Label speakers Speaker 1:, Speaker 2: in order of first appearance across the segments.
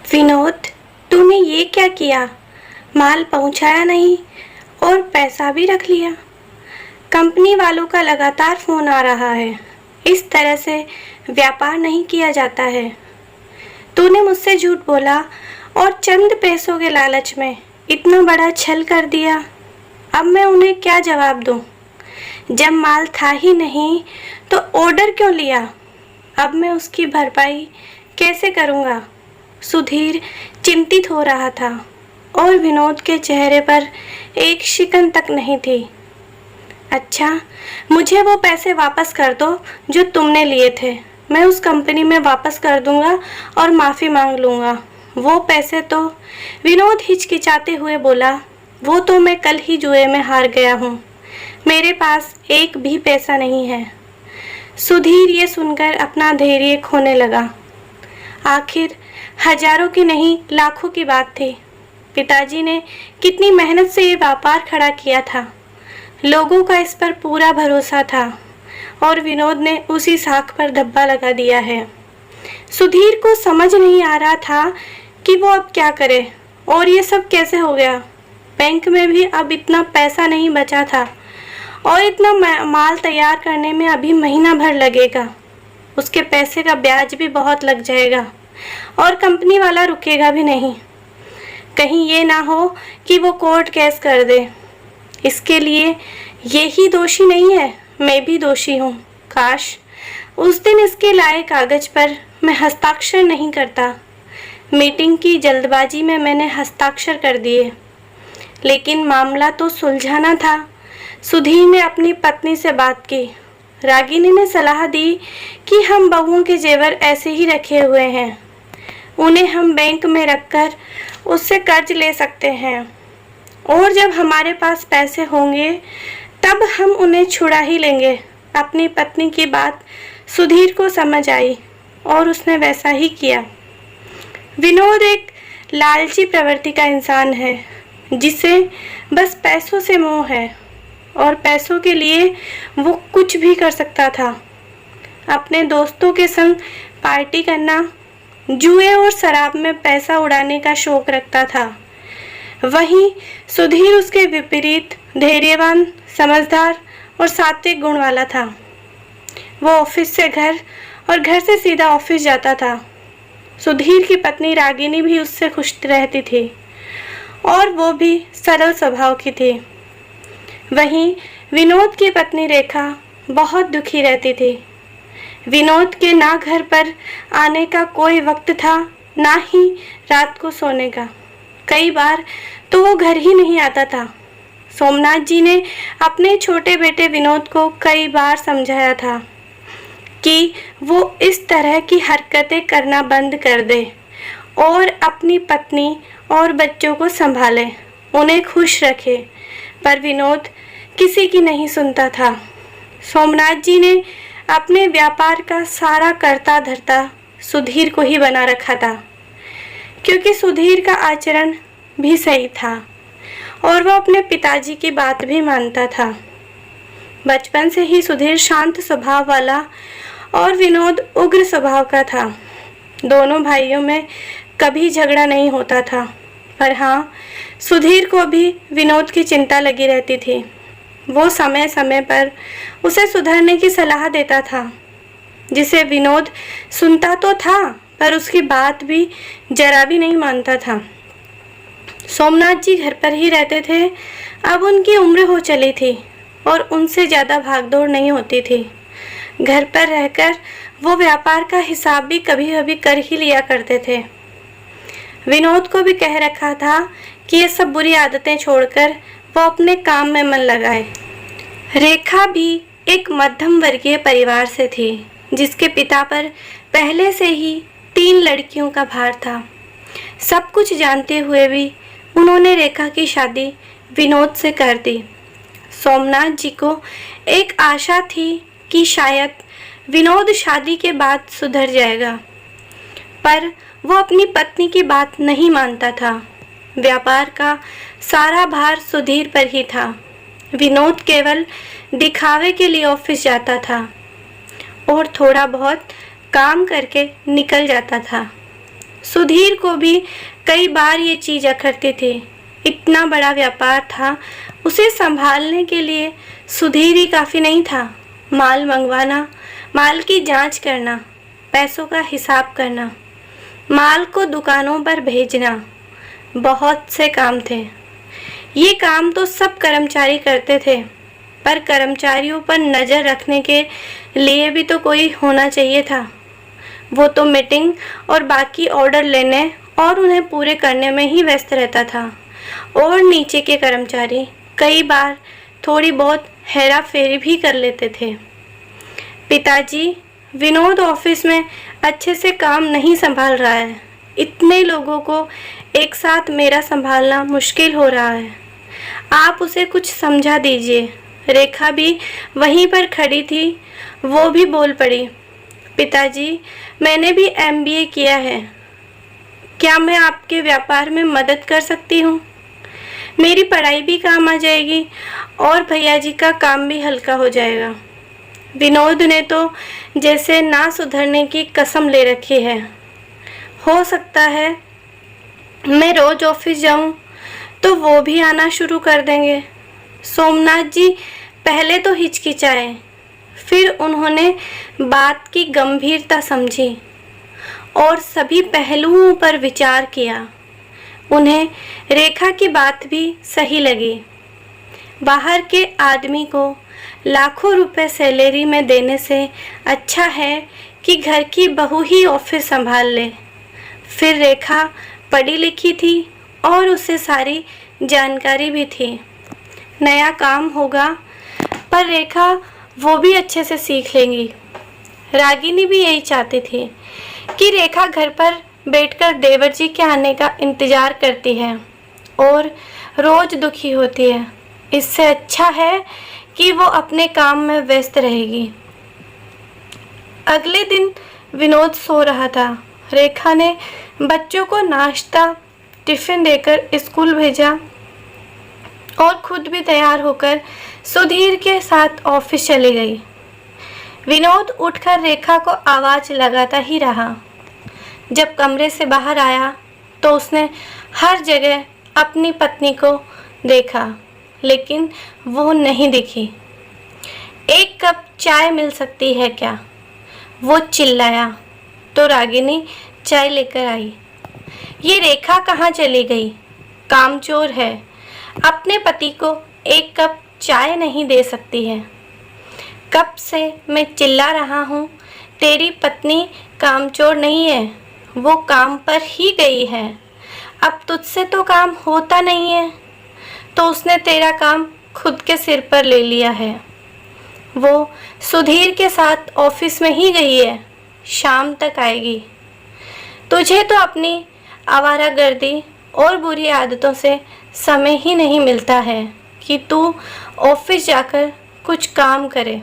Speaker 1: विनोद, तूने ये क्या किया? माल पहुंचाया नहीं और पैसा भी रख लिया। कंपनी वालों का लगातार फोन आ रहा है। इस तरह से व्यापार नहीं किया जाता है। तूने मुझसे झूठ बोला और चंद पैसों के लालच में इतना बड़ा छल कर दिया। अब मैं उन्हें क्या जवाब दूं? जब माल था ही नहीं तो ऑर्डर क्यों लिया? अब मैं उसकी भरपाई कैसे करूंगा? सुधीर चिंतित हो रहा था और विनोद के चेहरे पर एक शिकन तक नहीं थी। अच्छा, मुझे वो पैसे वापस कर दो जो तुमने लिए थे। मैं उस कंपनी में वापस कर दूंगा और माफ़ी मांग लूँगा। वो पैसे तो, विनोद हिचकिचाते हुए बोला, वो तो मैं कल ही जुए में हार गया हूँ। मेरे पास एक भी पैसा नहीं है। सुधीर ये सुनकर अपना धैर्य खोने लगा। आखिर हजारों की नहीं लाखों की बात थी। पिताजी ने कितनी मेहनत से ये व्यापार खड़ा किया था। लोगों का इस पर पूरा भरोसा था और विनोद ने उसी साख पर धब्बा लगा दिया है। सुधीर को समझ नहीं आ रहा था कि वो अब क्या करे और ये सब कैसे हो गया। बैंक में भी अब इतना पैसा नहीं बचा था और इतना माल तैयार करने में अभी महीना भर लगेगा। उसके पैसे का ब्याज भी बहुत लग जाएगा और कंपनी वाला रुकेगा भी नहीं। कहीं ये ना हो कि वो कोर्ट केस कर दे। इसके लिए ये ही दोषी नहीं है, मैं भी दोषी हूँ। काश उस दिन इसके लाए कागज पर मैं हस्ताक्षर नहीं करता। मीटिंग की जल्दबाजी में मैंने हस्ताक्षर कर दिए। लेकिन मामला तो सुलझाना था। सुधीर ने अपनी पत्नी से बात की। रागिनी ने सलाह दी कि हम बहुओं के जेवर ऐसे ही रखे हुए हैं, उन्हें हम बैंक में रखकर उससे कर्ज ले सकते हैं और जब हमारे पास पैसे होंगे तब हम उन्हें छुड़ा ही लेंगे। अपनी पत्नी की बात सुधीर को समझ आई और उसने वैसा ही किया। विनोद एक लालची प्रवृत्ति का इंसान है जिसे बस पैसों से मोह है और पैसों के लिए वो कुछ भी कर सकता था। अपने दोस्तों के संग पार्टी करना, जुए और शराब में पैसा उड़ाने का शौक रखता था। वहीं सुधीर उसके विपरीत धैर्यवान, समझदार और सात्विक गुण वाला था। वो ऑफिस से घर और घर से सीधा ऑफिस जाता था। सुधीर की पत्नी रागिनी भी उससे खुश रहती थी और वो भी सरल स्वभाव की थी। वहीं विनोद की पत्नी रेखा बहुत दुखी रहती थी। विनोद के ना घर पर आने का कोई वक्त था, ना ही रात को सोने का। कई बार तो वो घर ही नहीं आता था। सोमनाथ जी ने अपने छोटे बेटे विनोद को कई बार समझाया था कि वो इस तरह की हरकतें करना बंद कर दे और अपनी पत्नी और बच्चों को संभाले, उन्हें खुश रखे, पर विनोद किसी की नहीं सुनता था। सोमनाथ जी ने अपने व्यापार का सारा कर्ता धर्ता सुधीर को ही बना रखा था, क्योंकि सुधीर का आचरण भी सही था और वो अपने पिताजी की बात भी मानता था। बचपन से ही सुधीर शांत स्वभाव वाला और विनोद उग्र स्वभाव का था। दोनों भाइयों में कभी झगड़ा नहीं होता था, पर हाँ, सुधीर को भी विनोद की चिंता लगी रहती थी। वो समय समय पर उसे सुधरने की सलाह देता था, जिसे विनोद सुनता तो था पर उसकी बात भी जरा भी नहीं मानता था। सोमनाथ जी घर पर ही रहते थे। अब उनकी उम्र हो चली थी और उनसे ज़्यादा भागदौड़ नहीं होती थी। घर पर रहकर वो व्यापार का हिसाब भी कभी कभी कर ही लिया करते थे। विनोद को भी कह रखा था कि ये सब बुरी आदतें छोड़कर वो अपने काम में मन लगाए। रेखा भी एक मध्यम वर्गीय परिवार से थी, जिसके पिता पर पहले से ही 3 लड़कियों का भार था। सब कुछ जानते हुए भी उन्होंने रेखा की शादी विनोद से कर दी। सोमनाथ जी को एक आशा थी कि शायद विनोद शादी के बाद सुधर जाएगा, पर वो अपनी पत्नी की बात नहीं मानता था। व्यापार का सारा भार सुधीर पर ही था। विनोद केवल दिखावे के लिए ऑफिस जाता था और थोड़ा बहुत काम करके निकल जाता था। सुधीर को भी कई बार ये चीज़ अखरती थी। इतना बड़ा व्यापार था, उसे संभालने के लिए सुधीर ही काफ़ी नहीं था। माल मंगवाना, माल की जांच करना, पैसों का हिसाब करना, माल को दुकानों पर भेजना, बहुत से काम थे। ये काम तो सब कर्मचारी करते थे, पर कर्मचारियों पर नज़र रखने के लिए भी तो कोई होना चाहिए था। वो तो मीटिंग और बाकी ऑर्डर लेने और उन्हें पूरे करने में ही व्यस्त रहता था। और नीचे के कर्मचारी कई बार थोड़ी बहुत हेरा फेरी भी कर लेते थे। पिताजी, विनोद ऑफिस में अच्छे से काम नहीं संभाल रहा है। इतने लोगों को एक साथ मेरा संभालना मुश्किल हो रहा है। आप उसे कुछ समझा दीजिए। रेखा भी वहीं पर खड़ी थी, वो भी बोल पड़ी। पिताजी, मैंने भी MBA किया है। क्या मैं आपके व्यापार में मदद कर सकती हूँ? मेरी पढ़ाई भी काम आ जाएगी और भैया जी का काम भी हल्का हो जाएगा। विनोद ने तो जैसे ना सुधरने की कसम ले रखी है। हो सकता है मैं रोज ऑफिस जाऊं तो वो भी आना शुरू कर देंगे। सोमनाथ जी पहले तो हिचकिचाए, फिर उन्होंने बात की गंभीरता समझी और सभी पहलुओं पर विचार किया। उन्हें रेखा की बात भी सही लगी। बाहर के आदमी को लाखों रुपए सैलरी में देने से अच्छा है कि घर की बहू ही ऑफिस संभाल ले। फिर रेखा पढ़ी लिखी थी और उसे सारी जानकारी भी थी। नया काम होगा पर रेखा वो भी अच्छे से सीख लेंगी। रागिनी भी यही चाहती थी कि रेखा घर पर बैठकर देवर जी के आने का इंतज़ार करती है और रोज़ दुखी होती है। इससे अच्छा है कि वो अपने काम में व्यस्त रहेगी। अगले दिन विनोद सो रहा था। रेखा ने बच्चों को नाश्ता टिफ़िन देकर स्कूल भेजा और खुद भी तैयार होकर सुधीर के साथ ऑफिस चली गई। विनोद उठकर रेखा को आवाज़ लगाता ही रहा। जब कमरे से बाहर आया तो उसने हर जगह अपनी पत्नी को देखा, लेकिन वो नहीं दिखी। एक कप चाय मिल सकती है क्या? वो चिल्लाया तो रागिनी चाय लेकर आई। ये रेखा कहाँ चली गई? कामचोर है, अपने पति को एक कप चाय नहीं दे सकती है। कब से मैं चिल्ला रहा हूँ, तेरी पत्नी कामचोर नहीं है, वो काम पर ही गई है। अब तुझसे तो काम होता नहीं है, तो उसने तेरा काम खुद के सिर पर ले लिया है। वो सुधीर के साथ ऑफिस में ही गई है, शाम तक आएगी। तुझे तो अपनी आवारागर्दी और बुरी आदतों से समय ही नहीं मिलता है कि तू ऑफिस जाकर कुछ काम करे।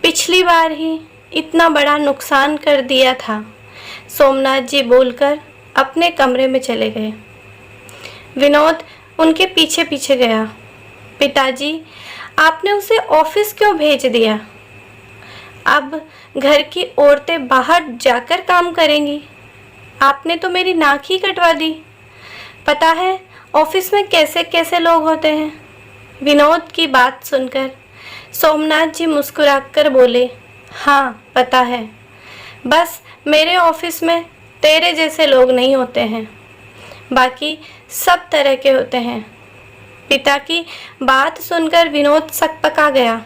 Speaker 1: पिछली बार ही इतना बड़ा नुकसान कर दिया था। सोमनाथ जी बोलकर अपने कमरे में चले गए। विनोद उनके पीछे पीछे गया। पिताजी, आपने उसे ऑफिस क्यों भेज दिया? अब घर की औरतें बाहर जाकर काम करेंगी। आपने तो मेरी नाक ही कटवा दी। पता है ऑफिस में कैसे कैसे लोग होते हैं। विनोद की बात सुनकर सोमनाथ जी मुस्कुराकर बोले, हाँ पता है, बस मेरे ऑफिस में तेरे जैसे लोग नहीं होते हैं, बाकी सब तरह के होते हैं। पिता की बात सुनकर विनोद सकपका गया।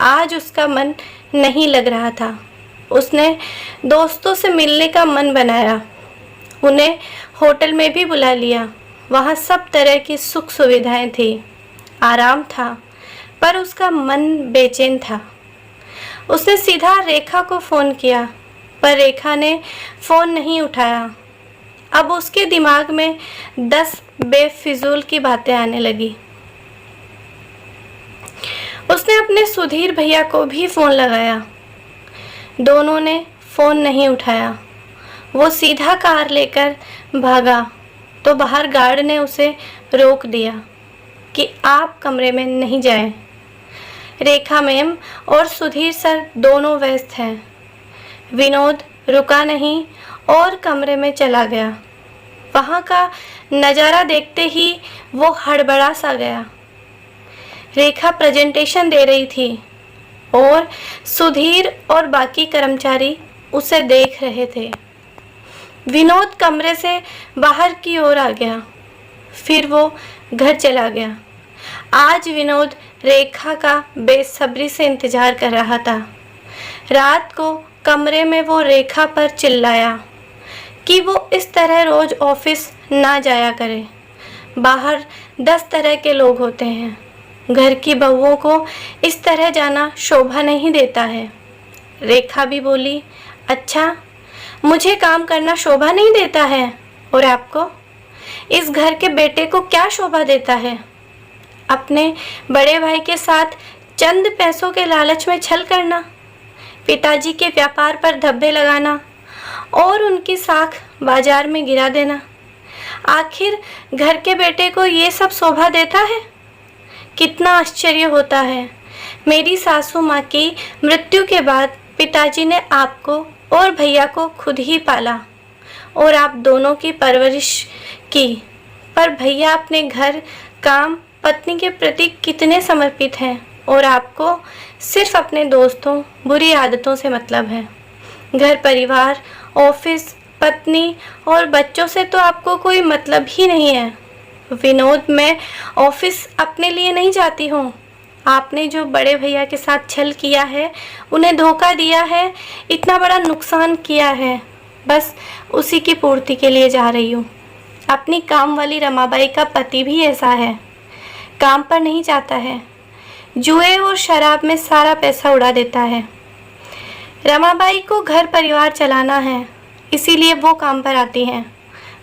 Speaker 1: आज उसका मन नहीं लग रहा था। उसने दोस्तों से मिलने का मन बनाया, उन्हें होटल में भी बुला लिया। वहाँ सब तरह की सुख सुविधाएं थी, आराम था, पर उसका मन बेचैन था। उसने सीधा रेखा को फ़ोन किया, पर रेखा ने फ़ोन नहीं उठाया। अब उसके दिमाग में 10 बेफिजूल की बातें आने लगी। उसने अपने सुधीर भैया को भी फ़ोन लगाया, दोनों ने फ़ोन नहीं उठाया। वो सीधा कार लेकर भागा तो बाहर गार्ड ने उसे रोक दिया कि आप कमरे में नहीं जाएं। रेखा मैम और सुधीर सर दोनों व्यस्त हैं। विनोद रुका नहीं और कमरे में चला गया। वहाँ का नज़ारा देखते ही वो हड़बड़ा सा गया। रेखा प्रेजेंटेशन दे रही थी और सुधीर और बाकी कर्मचारी उसे देख रहे थे। विनोद कमरे से बाहर की ओर आ गया, फिर वो घर चला गया। आज विनोद रेखा का बेसब्री से इंतजार कर रहा था। रात को कमरे में वो रेखा पर चिल्लाया कि वो इस तरह रोज ऑफिस ना जाया करे। बाहर 10 तरह के लोग होते हैं। घर की बहुओं को इस तरह जाना शोभा नहीं देता है। रेखा भी बोली, अच्छा, मुझे काम करना शोभा नहीं देता है और आपको? इस घर के बेटे को क्या शोभा देता है? अपने बड़े भाई के साथ चंद पैसों के लालच में छल करना, पिताजी के व्यापार पर धब्बे लगाना और उनकी साख बाजार में गिरा देना। आखिर घर के बेटे को ये सब शोभा देता है? कितना आश्चर्य होता है। मेरी सासू माँ की मृत्यु के बाद पिताजी ने आपको और भैया को खुद ही पाला और आप दोनों की परवरिश की, पर भैया अपने घर, काम, पत्नी के प्रति कितने समर्पित हैं और आपको सिर्फ अपने दोस्तों, बुरी आदतों से मतलब है। घर परिवार, ऑफिस, पत्नी और बच्चों से तो आपको कोई मतलब ही नहीं है। विनोद, मैं ऑफिस अपने लिए नहीं जाती हूँ। आपने जो बड़े भैया के साथ छल किया है, उन्हें धोखा दिया है, इतना बड़ा नुकसान किया है, बस उसी की पूर्ति के लिए जा रही हूँ। अपनी काम वाली रमाबाई का पति भी ऐसा है, काम पर नहीं जाता है, जुए और शराब में सारा पैसा उड़ा देता है। रमाबाई को घर परिवार चलाना है, इसीलिए वो काम पर आती हैं।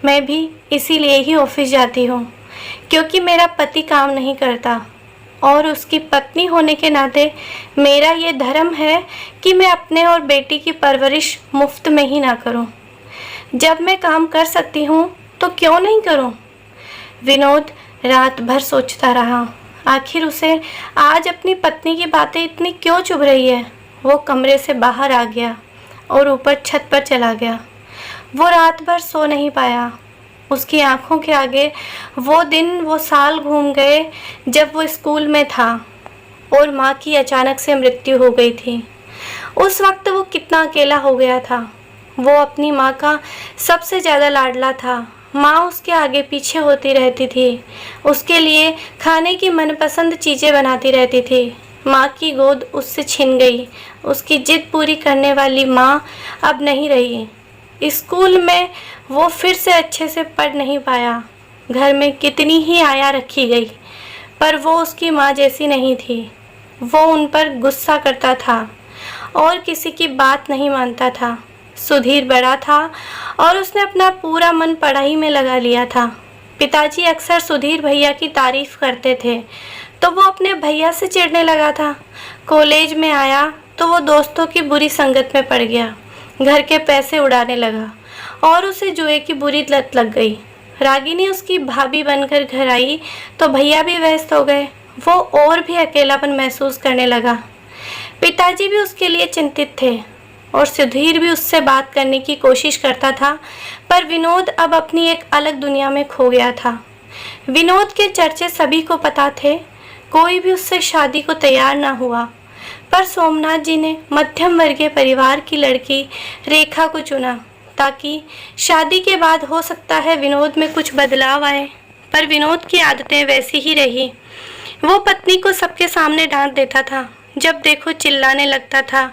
Speaker 1: मैं भी इसीलिए ही ऑफिस जाती हूँ, क्योंकि मेरा पति काम नहीं करता और उसकी पत्नी होने के नाते मेरा ये धर्म है कि मैं अपने और बेटी की परवरिश मुफ्त में ही ना करूँ। जब मैं काम कर सकती हूँ तो क्यों नहीं करूँ? विनोद रात भर सोचता रहा, आखिर उसे आज अपनी पत्नी की बातें इतनी क्यों चुभ रही है। वो कमरे से बाहर आ गया और ऊपर छत पर चला गया। वो रात भर सो नहीं पाया। उसकी आंखों के आगे वो दिन, वो साल घूम गए जब वो स्कूल में था और माँ की अचानक से मृत्यु हो गई थी। उस वक्त वो कितना अकेला हो गया था। वो अपनी माँ का सबसे ज़्यादा लाडला था। माँ उसके आगे पीछे होती रहती थी, उसके लिए खाने की मनपसंद चीज़ें बनाती रहती थी। माँ की गोद उससे छिन गई। उसकी जिद पूरी करने वाली माँ अब नहीं रही। स्कूल में वो फिर से अच्छे से पढ़ नहीं पाया। घर में कितनी ही आया रखी गई, पर वो उसकी माँ जैसी नहीं थी। वो उन पर गुस्सा करता था और किसी की बात नहीं मानता था। सुधीर बड़ा था और उसने अपना पूरा मन पढ़ाई में लगा लिया था। पिताजी अक्सर सुधीर भैया की तारीफ करते थे तो वो अपने भैया से चिढ़ने लगा था। कॉलेज में आया तो वो दोस्तों की बुरी संगत में पड़ गया, घर के पैसे उड़ाने लगा और उसे जुए की बुरी लत लग गई। रागिनी उसकी भाभी बनकर घर आई तो भैया भी व्यस्त हो गए। वो और भी अकेलापन महसूस करने लगा। पिताजी भी उसके लिए चिंतित थे और सुधीर भी उससे बात करने की कोशिश करता था, पर विनोद अब अपनी एक अलग दुनिया में खो गया था। विनोद के चर्चे सभी को पता थे, कोई भी उससे शादी को तैयार ना हुआ, पर सोमनाथ जी ने मध्यम वर्गीय परिवार की लड़की रेखा को चुना ताकि शादी के बाद हो सकता है विनोद में कुछ बदलाव आए। पर विनोद की आदतें वैसी ही रही। वो पत्नी को सबके सामने डांट देता था, जब देखो चिल्लाने लगता था।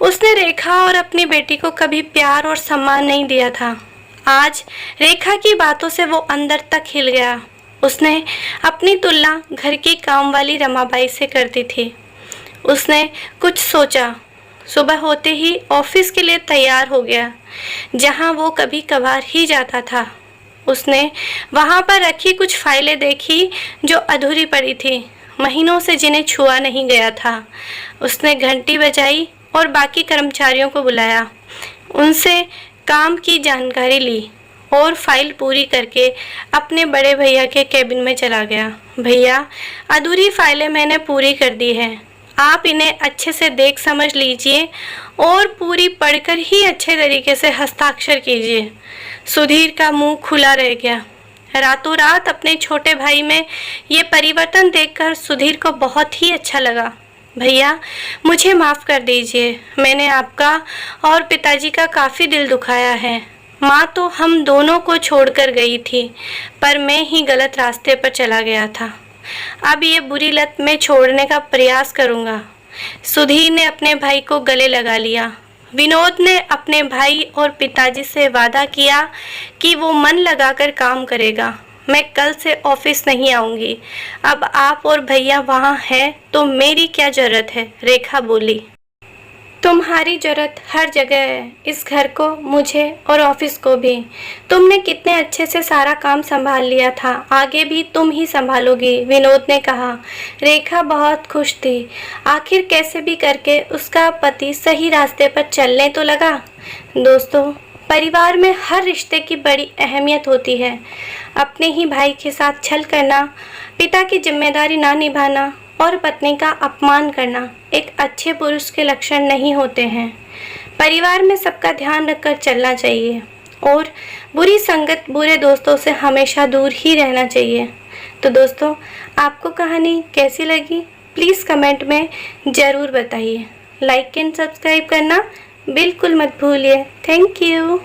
Speaker 1: उसने रेखा और अपनी बेटी को कभी प्यार और सम्मान नहीं दिया था। आज रेखा की बातों से वो अंदर तक हिल गया। उसने अपनी तुलना घर की काम वाली रमाबाई से करती थी। उसने कुछ सोचा, सुबह होते ही ऑफिस के लिए तैयार हो गया, जहां वो कभी कभार ही जाता था। उसने वहां पर रखी कुछ फाइलें देखी जो अधूरी पड़ी थी, महीनों से जिन्हें छुआ नहीं गया था। उसने घंटी बजाई और बाकी कर्मचारियों को बुलाया, उनसे काम की जानकारी ली और फाइल पूरी करके अपने बड़े भैया के कैबिन में चला गया। भैया, अधूरी फाइलें मैंने पूरी कर दी हैं, आप इन्हें अच्छे से देख समझ लीजिए और पूरी पढ़कर ही अच्छे तरीके से हस्ताक्षर कीजिए। सुधीर का मुंह खुला रह गया। रातों रात अपने छोटे भाई में ये परिवर्तन देखकर सुधीर को बहुत ही अच्छा लगा। भैया, मुझे माफ़ कर दीजिए, मैंने आपका और पिताजी का काफ़ी दिल दुखाया है। माँ तो हम दोनों को छोड़कर गई थी, पर मैं ही गलत रास्ते पर चला गया था। अब ये बुरी लत मैं छोड़ने का प्रयास करूँगा। सुधीर ने अपने भाई को गले लगा लिया। विनोद ने अपने भाई और पिताजी से वादा किया कि वो मन लगाकर काम करेगा। मैं कल से ऑफिस नहीं आऊँगी। अब आप और भैया वहाँ हैं तो मेरी क्या ज़रूरत है, रेखा बोली। तुम्हारी ज़रूरत हर जगह है, इस घर को, मुझे और ऑफिस को भी। तुमने कितने अच्छे से सारा काम संभाल लिया था, आगे भी तुम ही संभालोगी, विनोद ने कहा। रेखा बहुत खुश थी। आखिर कैसे भी करके उसका पति सही रास्ते पर चलने तो लगा। दोस्तों, परिवार में हर रिश्ते की बड़ी अहमियत होती है। अपने ही भाई के साथ छल करना, पिता की जिम्मेदारी ना निभाना और पत्नी का अपमान करना एक अच्छे पुरुष के लक्षण नहीं होते हैं। परिवार में सबका ध्यान रखकर चलना चाहिए और बुरी संगत, बुरे दोस्तों से हमेशा दूर ही रहना चाहिए। तो दोस्तों, आपको कहानी कैसी लगी प्लीज़ कमेंट में ज़रूर बताइए। लाइक एंड सब्सक्राइब करना बिल्कुल मत भूलिए। Thank you.